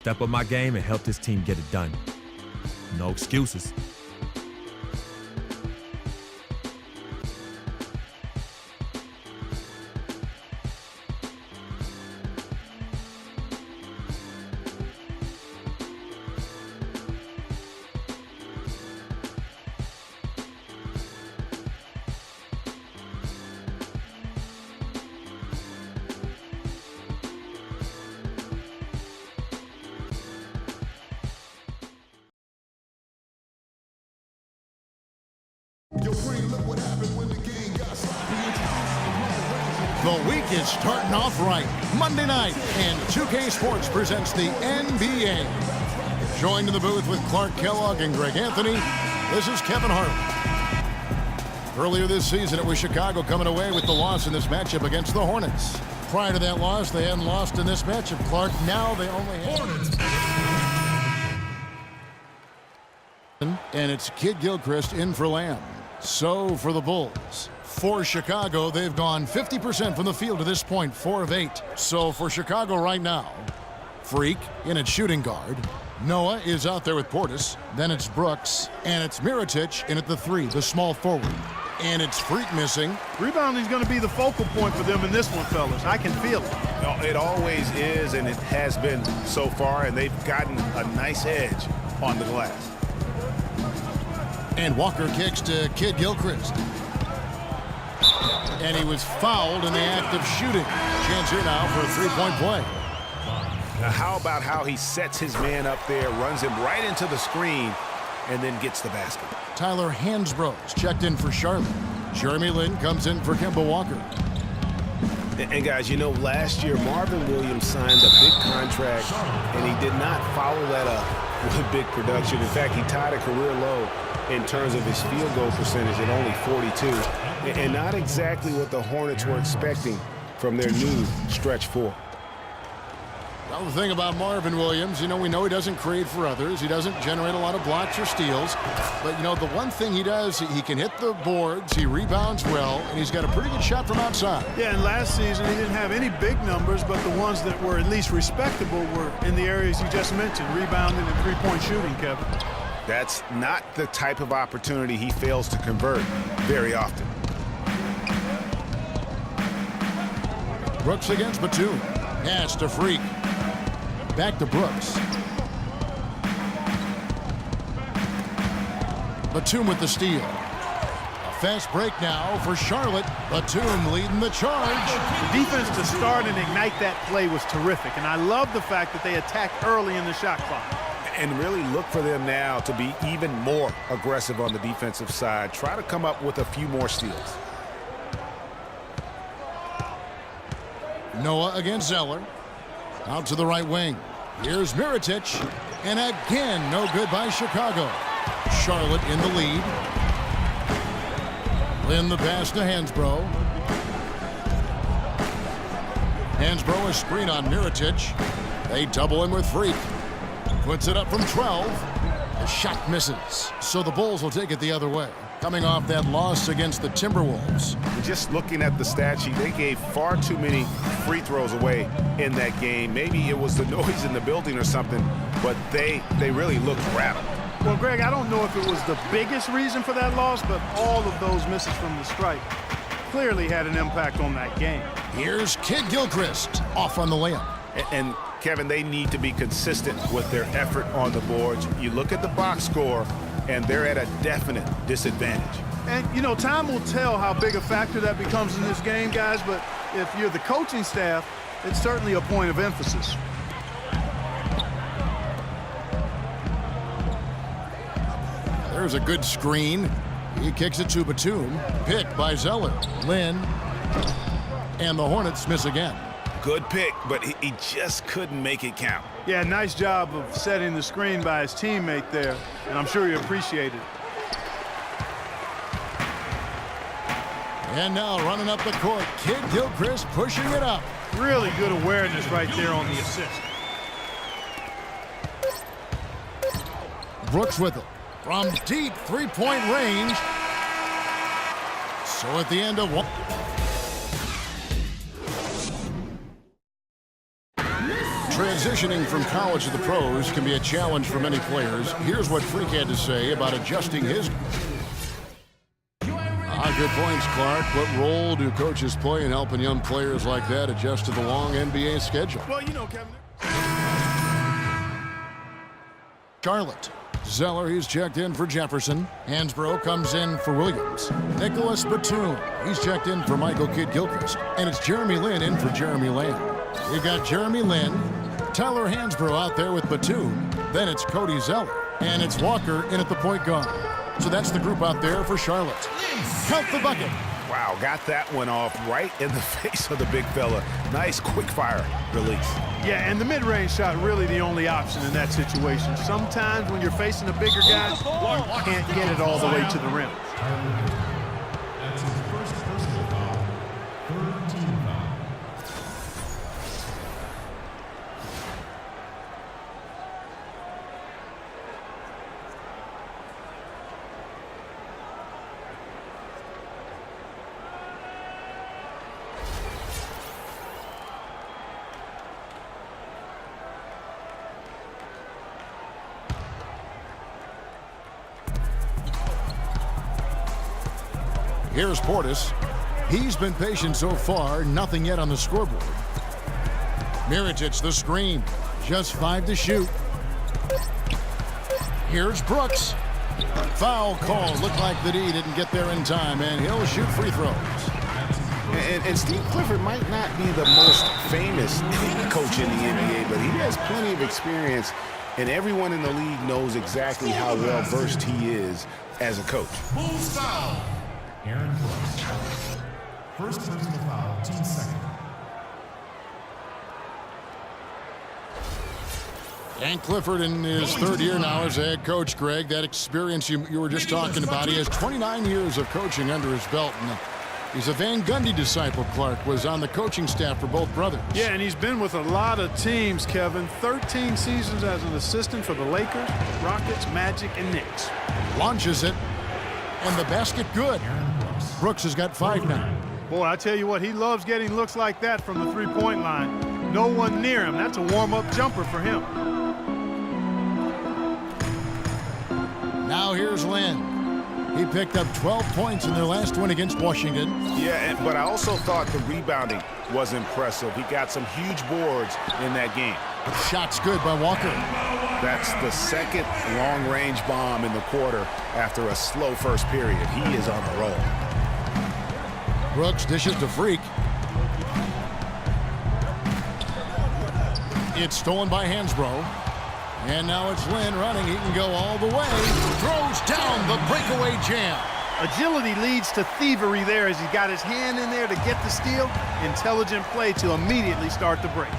step up my game and help this team get it done. No excuses. The week is starting off right. Monday night, and 2K Sports presents the NBA. Joined in the booth with Clark Kellogg and Greg Anthony, this is Kevin Harlan. Earlier this season, it was Chicago coming away with the loss in this matchup against the Hornets. Prior to that loss, they hadn't lost in this matchup, Clark. Now they only have Hornets. And it's Kid Gilchrist in for Lamb. So for the Bulls. For Chicago, they've gone 50% from the field to this point, 4 of 8. So for Chicago right now, Freak in at shooting guard. Noah is out there with Portis. Then it's Brooks. And it's Mirotic in at the 3, the small forward. And it's Freak missing. Rebounding's going to be the focal point for them in this one, fellas. I can feel it. No, it always is, and it has been so far, and they've gotten a nice edge on the glass. And Walker kicks to Kid Gilchrist. And he was fouled in the act of shooting. Chance here now for a three-point play. Now, how about how he sets his man up there, runs him right into the screen, and then gets the basket. Tyler Hansbrough's checked in for Charlotte. Jeremy Lin comes in for Kemba Walker. And guys, you know, last year Marvin Williams signed a big contract, and he did not follow that up with big production. In fact, he tied a career low in terms of his field goal percentage at only 42, and not exactly what the Hornets were expecting from their new stretch 4. Well, the thing about Marvin Williams, you know, we know he doesn't create for others. He doesn't generate a lot of blocks or steals. But, you know, the one thing he does, he can hit the boards, he rebounds well, and he's got a pretty good shot from outside. Yeah, and last season he didn't have any big numbers, but the ones that were at least respectable were in the areas you just mentioned, rebounding and three-point shooting, Kevin. That's not the type of opportunity he fails to convert very often. Brooks against Batum. Pass to Freak. Back to Brooks. Batum with the steal. A fast break now for Charlotte. Batum leading the charge. The defense to start and ignite that play was terrific, and I love the fact that they attacked early in the shot clock. And really look for them now to be even more aggressive on the defensive side. Try to come up with a few more steals. Noah against Zeller. Out to the right wing. Here's Mirotic. And again, no good by Chicago. Charlotte in the lead. Lin the pass to Hansbrough. Hansbrough a screen on Mirotic. They double him with Freak. Puts it up from 12. The shot misses. So the Bulls will take it the other way. Coming off that loss against the Timberwolves. Just looking at the stat sheet, they gave far too many free throws away in that game. Maybe it was the noise in the building or something, but they really looked rattled. Well, Greg, I don't know if it was the biggest reason for that loss, but all of those misses from the stripe clearly had an impact on that game. Here's Kid Gilchrist off on the layup. And Kevin, they need to be consistent with their effort on the boards. You look at the box score, and they're at a definite disadvantage. And, you know, time will tell how big a factor that becomes in this game, guys, but if you're the coaching staff, it's certainly a point of emphasis. There's a good screen. He kicks it to Batum. Picked by Zeller. Lin. And the Hornets miss again. Good pick, but he just couldn't make it count. Yeah, nice job of setting the screen by his teammate there, and I'm sure he appreciated it. And now running up the court, Kid Gilchrist pushing it up. Really good awareness right there on the assist. Brooks with it. From deep three-point range. So at the end of one. Transitioning from college to the pros can be a challenge for many players. Here's what Freak had to say about adjusting his... Good points, Clark. What role do coaches play in helping young players like that adjust to the long NBA schedule? Well, you know, Kevin. Charlotte. Zeller, he's checked in for Jefferson. Hansbrough comes in for Williams. Nicholas Batum, he's checked in for Michael Kidd-Gilchrist. And it's Jeremy Lin in for Jeremy Lamb. You got Jeremy Lin, Tyler Hansbrough out there with Batum. Then it's Cody Zeller. And it's Walker in at the point guard. So that's the group out there for Charlotte. Count the bucket. Wow, got that one off right in the face of the big fella. Nice quick fire release. Yeah, and the mid-range shot really the only option in that situation. Sometimes when you're facing a bigger guy, you can't get it all the way to the rim. That's his first personal foul. Third team foul. Here's Portis. He's been patient so far, nothing yet on the scoreboard. Mirotic, the screen. Just 5 to shoot. Here's Brooks. Foul call. Looked like the D didn't get there in time, and he'll shoot free throws. And Steve Clifford might not be the most famous coach in the NBA, but he has plenty of experience, and everyone in the league knows exactly how well-versed he is as a coach. Bulls foul. Aaron Brooks. First personal foul, team second. And Clifford in his third year now as a head coach, Greg. That experience you were just talking about. He has 29 years of coaching under his belt. And he's a Van Gundy disciple, Clark. Was on the coaching staff for both brothers. Yeah, and he's been with a lot of teams, Kevin. 13 seasons as an assistant for the Lakers, Rockets, Magic, and Knicks. Launches it. And the basket good. Brooks has got 5 now. Boy, I tell you what, he loves getting looks like that from the three-point line. No one near him. That's a warm-up jumper for him. Now here's Lin. He picked up 12 points in their last win against Washington. Yeah, but I also thought the rebounding was impressive. He got some huge boards in that game. Shots good by Walker. That's the second long-range bomb in the quarter after a slow first period. He is on the roll. Brooks dishes to Freak. It's stolen by Hansbrough. And now it's Lin running. He can go all the way. Throws down the breakaway jam. Agility leads to thievery there as he got his hand in there to get the steal. Intelligent play to immediately start the break.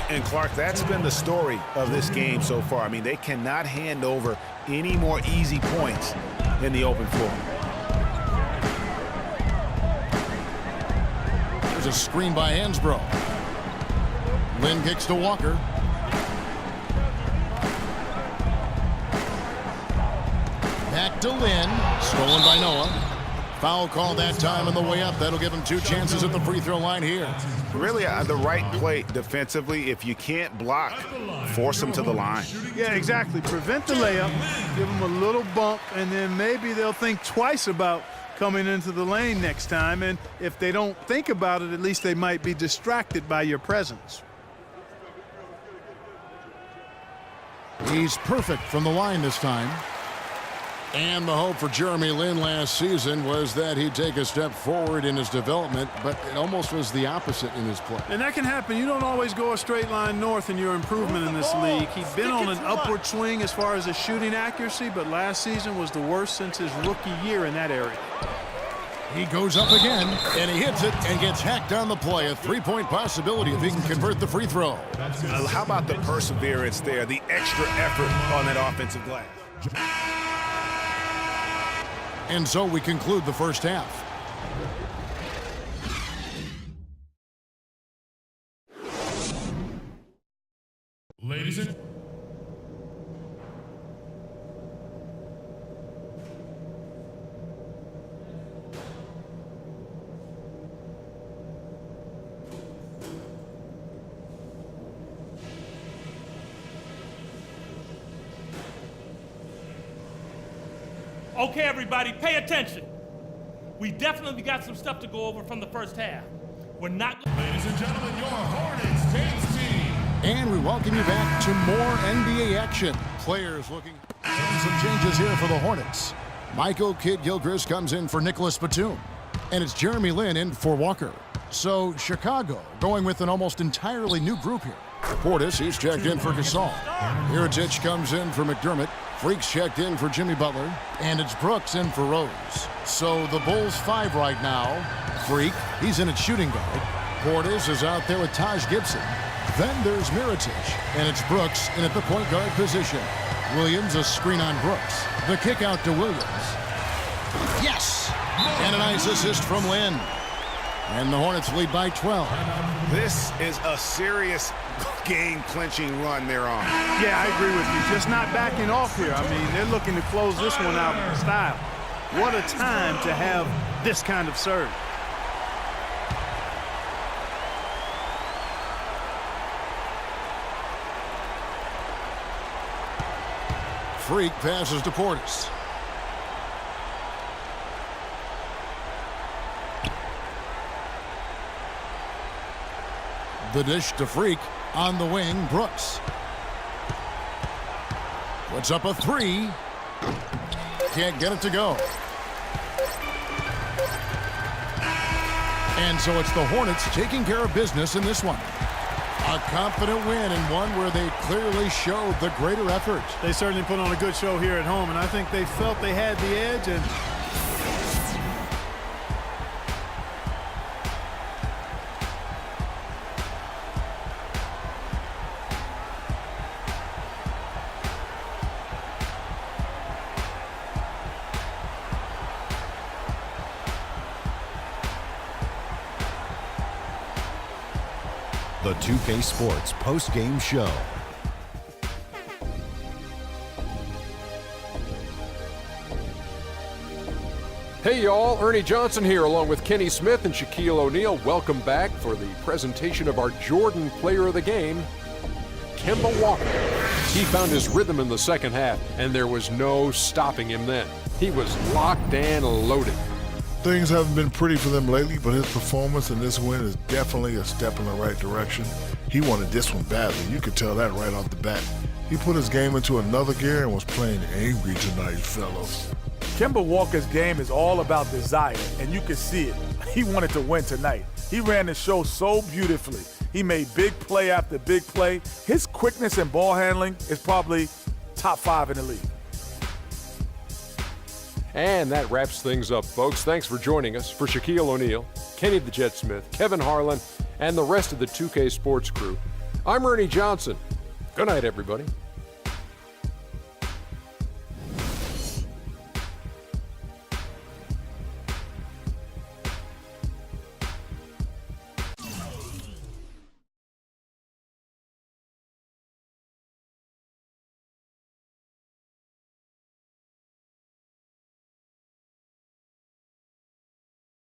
And Clark, that's been the story of this game so far. I mean, they cannot hand over any more easy points in the open floor. There's a screen by Hansbrough. Lin kicks to Walker. Back to Lin. Stolen by Noah. Foul call that time on the way up. That'll give him 2 chances at the free throw line here. Really, the right play defensively. If you can't block, force them to the line. Yeah, exactly. Prevent the layup, give them a little bump, and then maybe they'll think twice about coming into the lane next time. And if they don't think about it, at least they might be distracted by your presence. He's perfect from the line this time. And the hope for Jeremy Lin last season was that he'd take a step forward in his development, but it almost was the opposite in his play. And that can happen. You don't always go a straight line north in your improvement in this league. He's been on an upward swing as far as his shooting accuracy, but last season was the worst since his rookie year in that area. He goes up again, and he hits it and gets hacked on the play. A 3-point possibility if he can convert the free throw. How about the perseverance there, the extra effort on that offensive glass? And so we conclude the first half. Ladies and Okay, everybody, pay attention. We definitely got some stuff to go over from the first half. We're not. Ladies and gentlemen, your Hornets James team. And we welcome you back to more NBA action. Players looking. Some changes here for the Hornets. Michael Kidd-Gilchrist comes in for Nicholas Batum. And it's Jeremy Lin in for Walker. So Chicago going with an almost entirely new group here. Portis, he's checked in for Gasol. Mirotic comes in for McDermott. Freak's checked in for Jimmy Butler. And it's Brooks in for Rose. So the Bulls 5 right now. Freak, he's in at shooting guard. Portis is out there with Taj Gibson. Then there's Mirotic. And it's Brooks in at the point guard position. Williams a screen on Brooks. The kick out to Williams. Yes! And a nice assist from Lin. And the Hornets lead by 12. This is a serious game-clinching run they're on. Yeah, I agree with you. Just not backing off here. I mean, they're looking to close this one out in style. What a time to have this kind of serve. Freak passes to Portis. The dish to Freak. On the wing, Brooks. Puts up a three. Can't get it to go. And so it's the Hornets taking care of business in this one. A confident win and one where they clearly showed the greater effort. They certainly put on a good show here at home, and I think they felt they had the edge. And The 2K Sports post-game show. Hey y'all, Ernie Johnson here along with Kenny Smith and Shaquille O'Neal. Welcome back for the presentation of our Jordan Player of the Game, Kemba Walker. He found his rhythm in the second half, and there was no stopping him then. He was locked and loaded. Things haven't been pretty for them lately, but his performance in this win is definitely a step in the right direction. He wanted this one badly. You could tell that right off the bat. He put his game into another gear and was playing angry tonight, fellas. Kemba Walker's game is all about desire, and you can see it. He wanted to win tonight. He ran the show so beautifully. He made big play after big play. His quickness and ball handling is probably top 5 in the league. And that wraps things up, folks. Thanks for joining us. For Shaquille O'Neal, Kenny the Jet Smith, Kevin Harlan, and the rest of the 2K Sports crew, I'm Ernie Johnson. Good night, everybody.